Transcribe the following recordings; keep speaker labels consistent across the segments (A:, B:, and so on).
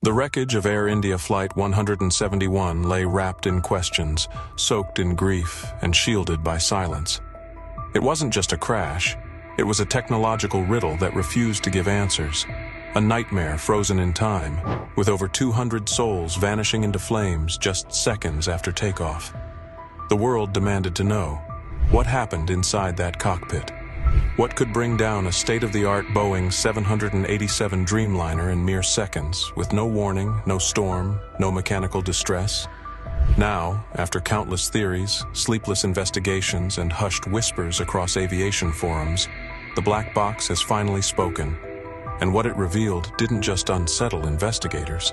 A: The wreckage of Air India Flight 171 lay wrapped in questions, soaked in grief, and shielded by silence. It wasn't just a crash. It was a technological riddle that refused to give answers. A nightmare frozen in time, with over 200 souls vanishing into flames just seconds after takeoff. The world demanded to know, what happened inside that cockpit? What could bring down a state-of-the-art Boeing 787 Dreamliner in mere seconds, with no warning, no storm, no mechanical distress? Now, after countless theories, sleepless investigations, and hushed whispers across aviation forums, the black box has finally spoken. And what it revealed didn't just unsettle investigators.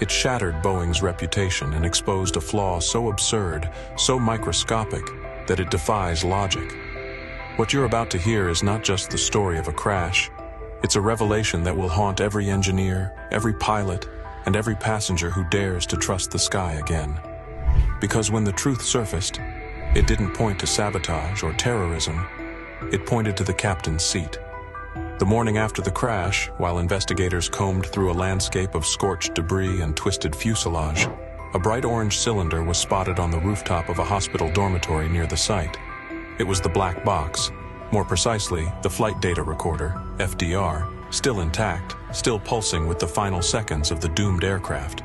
A: It shattered Boeing's reputation and exposed a flaw so absurd, so microscopic, that it defies logic. What you're about to hear is not just the story of a crash. It's a revelation that will haunt every engineer, every pilot, and every passenger who dares to trust the sky again. Because when the truth surfaced, it didn't point to sabotage or terrorism. It pointed to the captain's seat. The morning after the crash, while investigators combed through a landscape of scorched debris and twisted fuselage, a bright orange cylinder was spotted on the rooftop of a hospital dormitory near the site. It was the black box, more precisely, the flight data recorder, FDR, still intact, still pulsing with the final seconds of the doomed aircraft.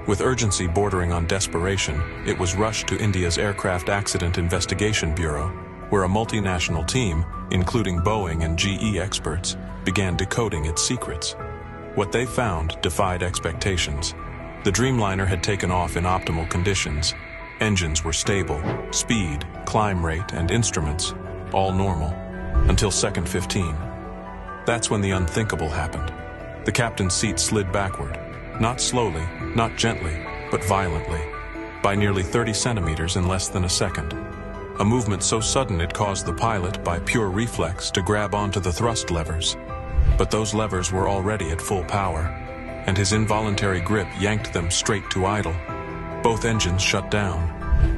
A: With urgency bordering on desperation, it was rushed to India's Aircraft Accident Investigation Bureau, where a multinational team, including Boeing and GE experts, began decoding its secrets. What they found defied expectations. The Dreamliner had taken off in optimal conditions. Engines were stable, speed, climb rate, and instruments, all normal, until second 15. That's when the unthinkable happened. The captain's seat slid backward, not slowly, not gently, but violently, by nearly 30 centimeters in less than a second. A movement so sudden it caused the pilot, by pure reflex, to grab onto the thrust levers. But those levers were already at full power, and his involuntary grip yanked them straight to idle. Both engines shut down,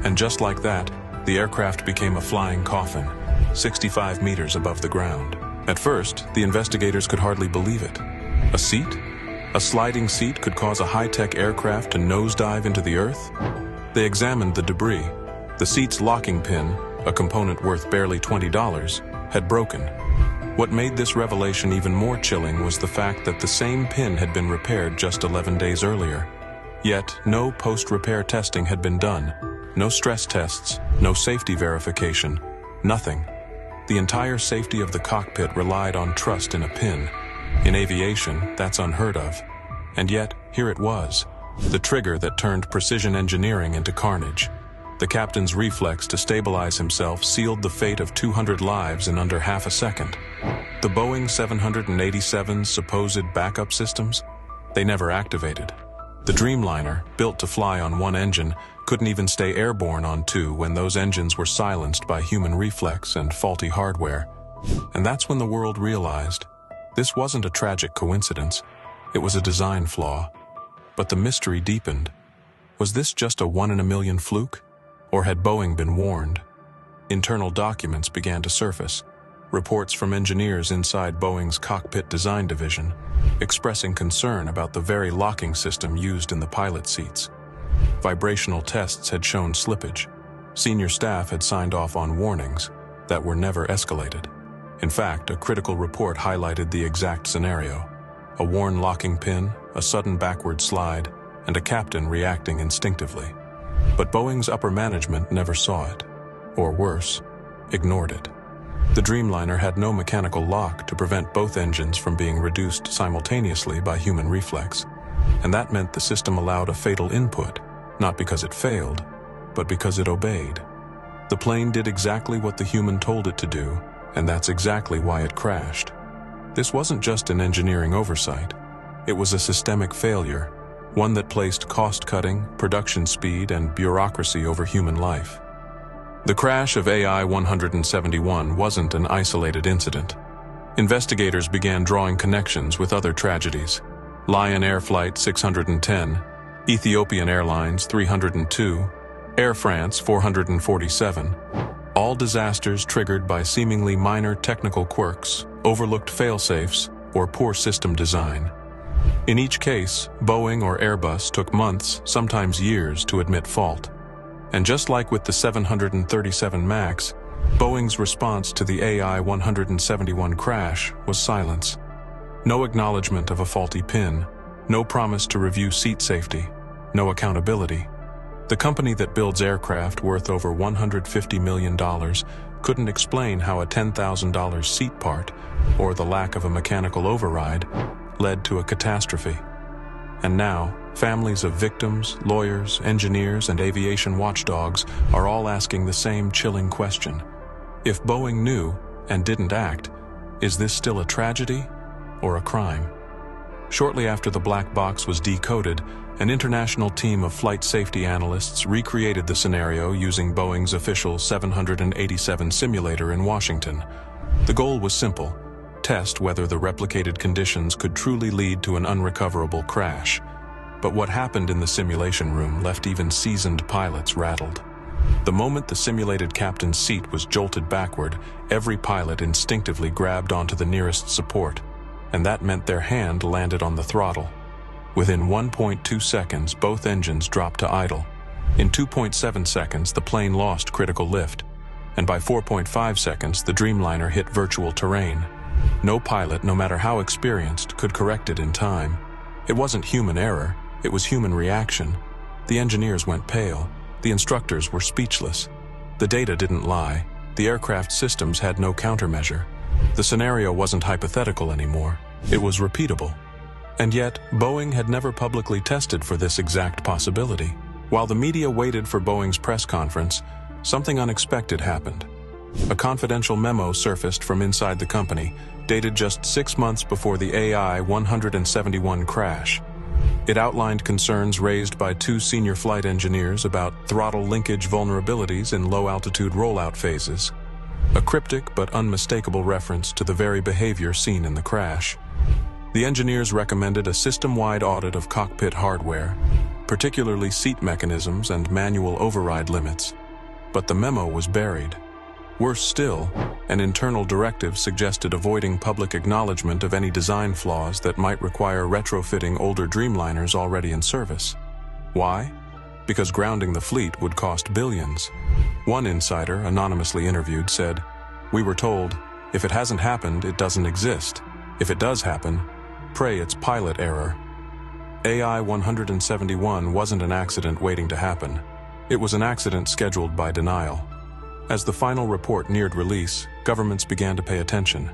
A: and just like that, the aircraft became a flying coffin, 65 meters above the ground. At first, the investigators could hardly believe it. A seat? A sliding seat could cause a high-tech aircraft to nosedive into the earth? They examined the debris. The seat's locking pin, a component worth barely $20, had broken. What made this revelation even more chilling was the fact that the same pin had been repaired just 11 days earlier. Yet, no post-repair testing had been done. No stress tests, no safety verification, nothing. The entire safety of the cockpit relied on trust in a pin. In aviation, that's unheard of. And yet, here it was, the trigger that turned precision engineering into carnage. The captain's reflex to stabilize himself sealed the fate of 200 lives in under half a second. The Boeing 787's supposed backup systems? They never activated. The Dreamliner, built to fly on one engine, couldn't even stay airborne on two when those engines were silenced by human reflex and faulty hardware. And that's when the world realized this wasn't a tragic coincidence. It was a design flaw. But the mystery deepened. Was this just a one-in-a-million fluke? Or had Boeing been warned? Internal documents began to surface. Reports from engineers inside Boeing's cockpit design division, expressing concern about the very locking system used in the pilot seats. Vibrational tests had shown slippage. Senior staff had signed off on warnings that were never escalated. In fact, a critical report highlighted the exact scenario: a worn locking pin, a sudden backward slide, and a captain reacting instinctively. But Boeing's upper management never saw it, or worse, ignored it. The Dreamliner had no mechanical lock to prevent both engines from being reduced simultaneously by human reflex, and that meant the system allowed a fatal input, not because it failed, but because it obeyed. The plane did exactly what the human told it to do, and that's exactly why it crashed. This wasn't just an engineering oversight. It was a systemic failure, one that placed cost-cutting, production speed, and bureaucracy over human life. The crash of AI-171 wasn't an isolated incident. Investigators began drawing connections with other tragedies: Lion Air Flight 610, Ethiopian Airlines 302, Air France 447, all disasters triggered by seemingly minor technical quirks, overlooked fail-safes, or poor system design. In each case, Boeing or Airbus took months, sometimes years, to admit fault. And just like with the 737 MAX, Boeing's response to the AI-171 crash was silence. No acknowledgement of a faulty pin, no promise to review seat safety, no accountability. The company that builds aircraft worth over $150 million couldn't explain how a $10,000 seat part, or the lack of a mechanical override, led to a catastrophe. And now, families of victims, lawyers, engineers, and aviation watchdogs are all asking the same chilling question. If Boeing knew and didn't act, is this still a tragedy or a crime? Shortly after the black box was decoded, an international team of flight safety analysts recreated the scenario using Boeing's official 787 simulator in Washington. The goal was simple: test whether the replicated conditions could truly lead to an unrecoverable crash. But what happened in the simulation room left even seasoned pilots rattled. The moment the simulated captain's seat was jolted backward, every pilot instinctively grabbed onto the nearest support, and that meant their hand landed on the throttle. Within 1.2 seconds, both engines dropped to idle. In 2.7 seconds, the plane lost critical lift, and by 4.5 seconds, the Dreamliner hit virtual terrain. No pilot, no matter how experienced, could correct it in time. It wasn't human error, it was human reaction. The engineers went pale. The instructors were speechless. The data didn't lie. The aircraft systems had no countermeasure. The scenario wasn't hypothetical anymore. It was repeatable. And yet, Boeing had never publicly tested for this exact possibility. While the media waited for Boeing's press conference, something unexpected happened. A confidential memo surfaced from inside the company, dated just 6 months before the AI-171 crash. It outlined concerns raised by 2 senior flight engineers about throttle linkage vulnerabilities in low-altitude rollout phases. A cryptic but unmistakable reference to the very behavior seen in the crash. The engineers recommended a system-wide audit of cockpit hardware, particularly seat mechanisms and manual override limits. But the memo was buried. Worse still, an internal directive suggested avoiding public acknowledgement of any design flaws that might require retrofitting older Dreamliners already in service. Why? Because grounding the fleet would cost billions. One insider, anonymously interviewed, said, "We were told, if it hasn't happened, it doesn't exist. If it does happen, pray it's pilot error." AI-171 wasn't an accident waiting to happen. It was an accident scheduled by denial. As the final report neared release, governments began to pay attention.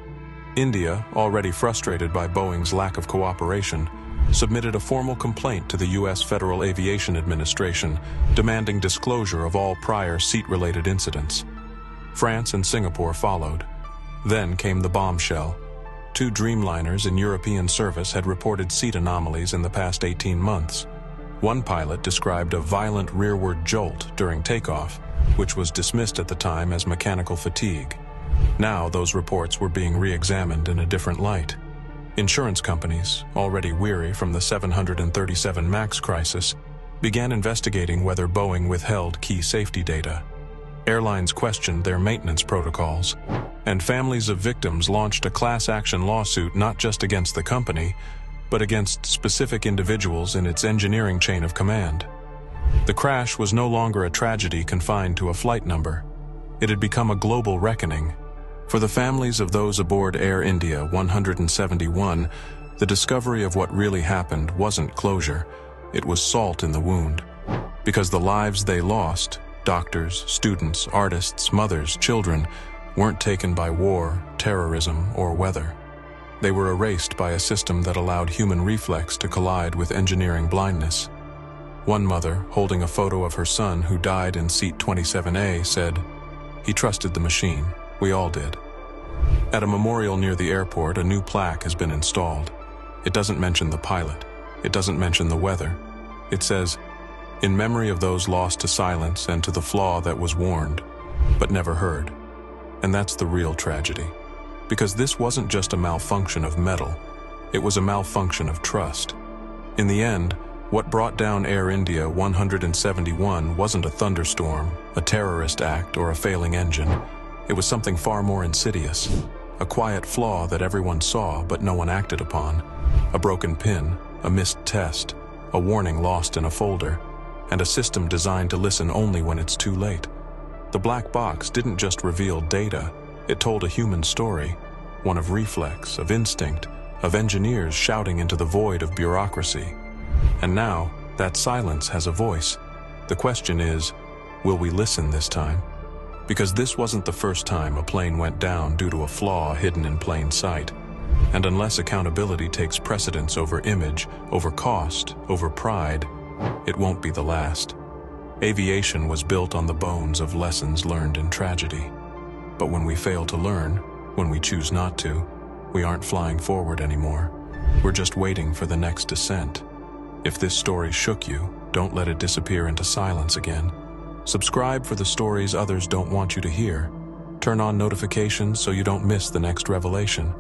A: India, already frustrated by Boeing's lack of cooperation, submitted a formal complaint to the U.S. Federal Aviation Administration, demanding disclosure of all prior seat-related incidents. France and Singapore followed. Then came the bombshell. 2 Dreamliners in European service had reported seat anomalies in the past 18 months. One pilot described a violent rearward jolt during takeoff, which was dismissed at the time as mechanical fatigue. Now those reports were being re-examined in a different light. Insurance companies, already weary from the 737 MAX crisis, began investigating whether Boeing withheld key safety data. Airlines questioned their maintenance protocols, and families of victims launched a class action lawsuit not just against the company, but against specific individuals in its engineering chain of command. The crash was no longer a tragedy confined to a flight number. It had become a global reckoning. For the families of those aboard Air India 171, the discovery of what really happened wasn't closure, it was salt in the wound. Because the lives they lost, doctors, students, artists, mothers, children, weren't taken by war, terrorism, or weather. They were erased by a system that allowed human reflex to collide with engineering blindness. One mother, holding a photo of her son who died in seat 27A, said, "He trusted the machine. We all did." At a memorial near the airport, a new plaque has been installed. It doesn't mention the pilot. It doesn't mention the weather. It says, "In memory of those lost to silence and to the flaw that was warned, but never heard." And that's the real tragedy. Because this wasn't just a malfunction of metal, it was a malfunction of trust. In the end, what brought down Air India 171 wasn't a thunderstorm, a terrorist act, or a failing engine. It was something far more insidious. A quiet flaw that everyone saw but no one acted upon. A broken pin, a missed test, a warning lost in a folder, and a system designed to listen only when it's too late. The black box didn't just reveal data, it told a human story, one of reflex, of instinct, of engineers shouting into the void of bureaucracy. And now, that silence has a voice. The question is, will we listen this time? Because this wasn't the first time a plane went down due to a flaw hidden in plain sight. And unless accountability takes precedence over image, over cost, over pride, it won't be the last. Aviation was built on the bones of lessons learned in tragedy. But when we fail to learn, when we choose not to, we aren't flying forward anymore. We're just waiting for the next descent. If this story shook you, don't let it disappear into silence again. Subscribe for the stories others don't want you to hear. Turn on notifications so you don't miss the next revelation.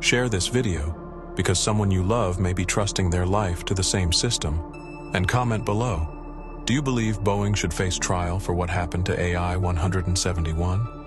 A: Share this video, because someone you love may be trusting their life to the same system. And comment below. Do you believe Boeing should face trial for what happened to AI 171?